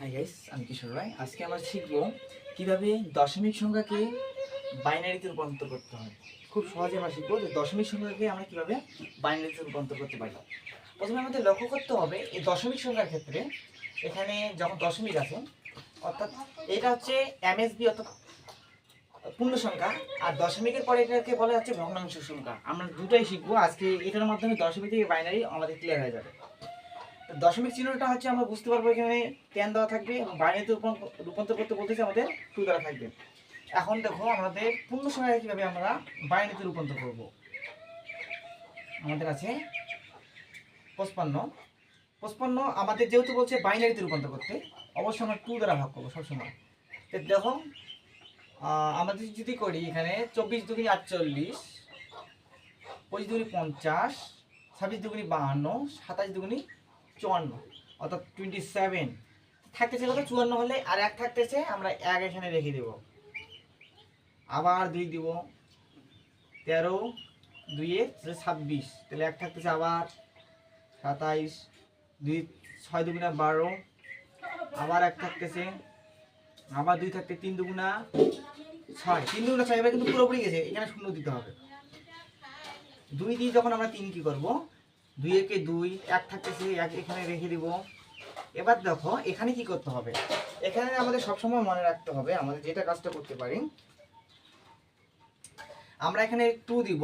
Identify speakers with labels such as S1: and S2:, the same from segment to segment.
S1: Hi guys, আমি কিশোর রায়। আজকে আমরা শিখবো কিভাবে দশমিক সংখ্যাকে বাইনারিতে রূপান্তর করতে হয়। খুব সহজে আমরা শিখবো যে দশমিক সংখ্যাকে আমরা কিভাবে বাইনারিতে রূপান্তর করতে পারি। প্রথমে আমাদের লক্ষ্য করতে হবে এই দশমিক সংখ্যার ক্ষেত্রে এখানে যখন দশমিক আছে, অর্থাৎ এটা হচ্ছে এমএসবি অর্থাৎ পূর্ণ সংখ্যা, আর দশমিকের পরে এটাকে বলা হচ্ছে ভগ্নাংশ সংখ্যা। আমরা দুটোই শিখবো আজকে। এটার মাধ্যমে দশমিক থেকে বাইনারি আমাদের ক্লিয়ার হয়ে যাবে। দশমিক চিহ্নটা হচ্ছে আমরা বুঝতে পারবো এখানে 10 দেওয়া থাকবে এবং বাইনারিতে রূপান্তর করতে বলতেছে আমাদের 2 দেওয়া থাকবে। এখন দেখো আমাদের পূর্ণ সংখ্যাকে কিভাবে আমরা বাইনারিতে রূপান্তর করব। আমাদের আছে 55 আমাদের যেহেতু বলছে বাইনারিতে রূপান্তর করতে, অবশ্যই আমরা 2 দ্বারা ভাগ করবো সবসময়। তো দেখো আমাদের যদি করি এখানে 24 দুগুণী 48, 25 দুগুণী 50, 26 দুগুণী 52, 27 দুগুণী 54, অর্থাৎ 27 থাকতেছে কত 54 হলে আর এক থাকতেছে, আমরা এক এখানে রেখে দেব, আবার 2 দিব, 13 2 এ 26, তাহলে এক থাকতেছে আবার 27, 2 6 দুগুণা 12, আবার এক থাকতেছে, আবার 2 থাকতে 3 দুগুণা 6, 3 দুগুণা 6 এবার কিন্তু পুরোপুরি গেছে, এখানে শূন্য দিতে হবে। 2 দিয়ে যখন আমরা 3 কি করব, 2 একে 2, এক থাকতেছে এক এখানে রেখে দিব। এবার দেখো এখানে কি করতে হবে, এখানে আমাদের সবসময় মনে রাখতে হবে আমাদের যেটা কাজটা করতে পারি, আমরা এখানে 2 দিব,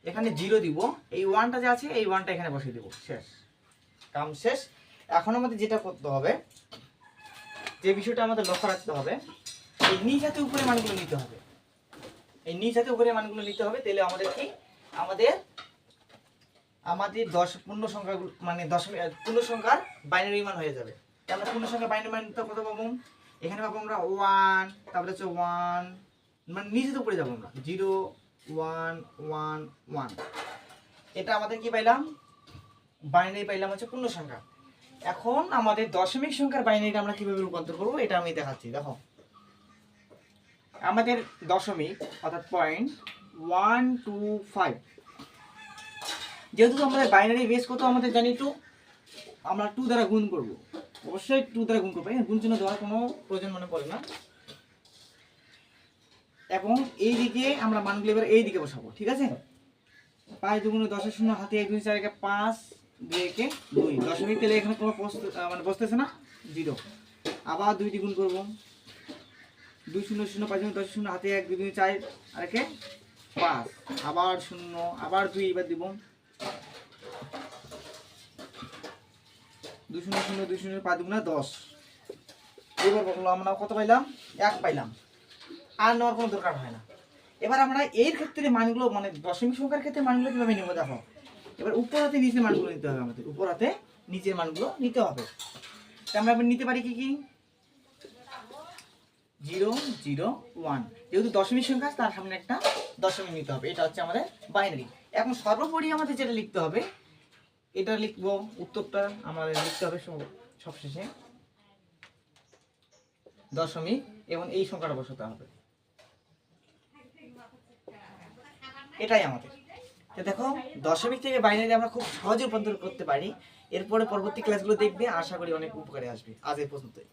S1: এখানে 0 দিব, এই 1টা যে আছে এই 1টা এখানে বসিয়ে দেব, শেষ, কাম শেষ। এখন আমাদের যেটা করতে হবে, যে বিষয়টা আমাদের লক্ষ্য রাখতে হবে, এই নিচ হাতে উপরে মানগুলো নিতে হবে, এই নিচ হাতে উপরে মানগুলো নিতে হবে। তাহলে আমাদের কি আমাদের 10 পূর্ণ সংখ্যা মানে দশমিক পূর্ণ সংখ্যার বাইনারি মান হয়ে যাবে। আমরা পূর্ণ সংখ্যার বাইনারি মান কত পাবো, এখানে পাবো আমরা 1, তারপরে হচ্ছে 1, মানে নিচে তো উপরে যাবো আমরা 0 1 1 1। এটা আমাদের কি পাইলাম, বাইনারি পাইলাম হচ্ছে পূর্ণ সংখ্যা। এখন আমাদের দশমিক সংখ্যার বাইনারিটা আমরা কিভাবে রূপান্তর করবো এটা আমি দেখাচ্ছি। দেখো আমাদের দশমিক অর্থাৎ 0.125, যেহেতু আমাদের বাইনারি বেস কত আমাদের জানি 2, আমরা 2 দ্বারা গুণ করব, অবশ্যই 2 দ্বারা গুণ করবো, গুণ চিহ্ন দেওয়ার কোনো প্রয়োজন মনে পড়ে না। এবং এই দিকে আমরা মানগুলো এবার এই দিকে বসাবো, ঠিক আছে। 5 দুগুণে 10 এর শূন্য, হাতে 1 2 4 একে 5, 2 একে 2, দশমিক তেলে এখানে কোনো মানে বসতেছে না, 0। আবার 2 দিয়ে গুণ করব, 2 0 0 5 10 শূন্য, হাতে 1 2 2 4 আর একে 5, আবার 0, আবার 2 এবার দিব, 2 0 0 2 0 5 দুগুণা 10। এবার বললাম আমরা কত পাইলাম, 1 পাইলাম, আর নেওয়ার কোনো দরকার হয় না। এবার আমরা এর ক্ষেত্রে মানগুলো মানে দশমিক সংখ্যার ক্ষেত্রে মানগুলো কিভাবে নেব দেখো। এবার উপর হাতে নিচের মানগুলো নিতে হবে, আমাদের উপর হাতে নিচের মানগুলো নিতে হবে। তা আমরা নিতে পারি কি কি, 0 0 1, যেহেতু দশমিক সংখ্যা তার সামনে একটা দশমিক নিতে হবে, এটা হচ্ছে আমাদের বাইনারি। এখন সর্বোপরি আমাদের যেটা লিখতে হবে, এটা লিখবো, উত্তরটা আমাদের লিখতে হবে সবশেষে দশমিক এবং এই সংখ্যাটা বসাতে হবে, এটাই আমাদের। তো দেখো দশমিক থেকে বাইনারি আমরা খুব সহজে রূপান্তর করতে পারি। এরপরে পরবর্তী ক্লাসগুলো দেখবে, আশা করি অনেক উপকারে আসবে। আজ এই পর্যন্তই।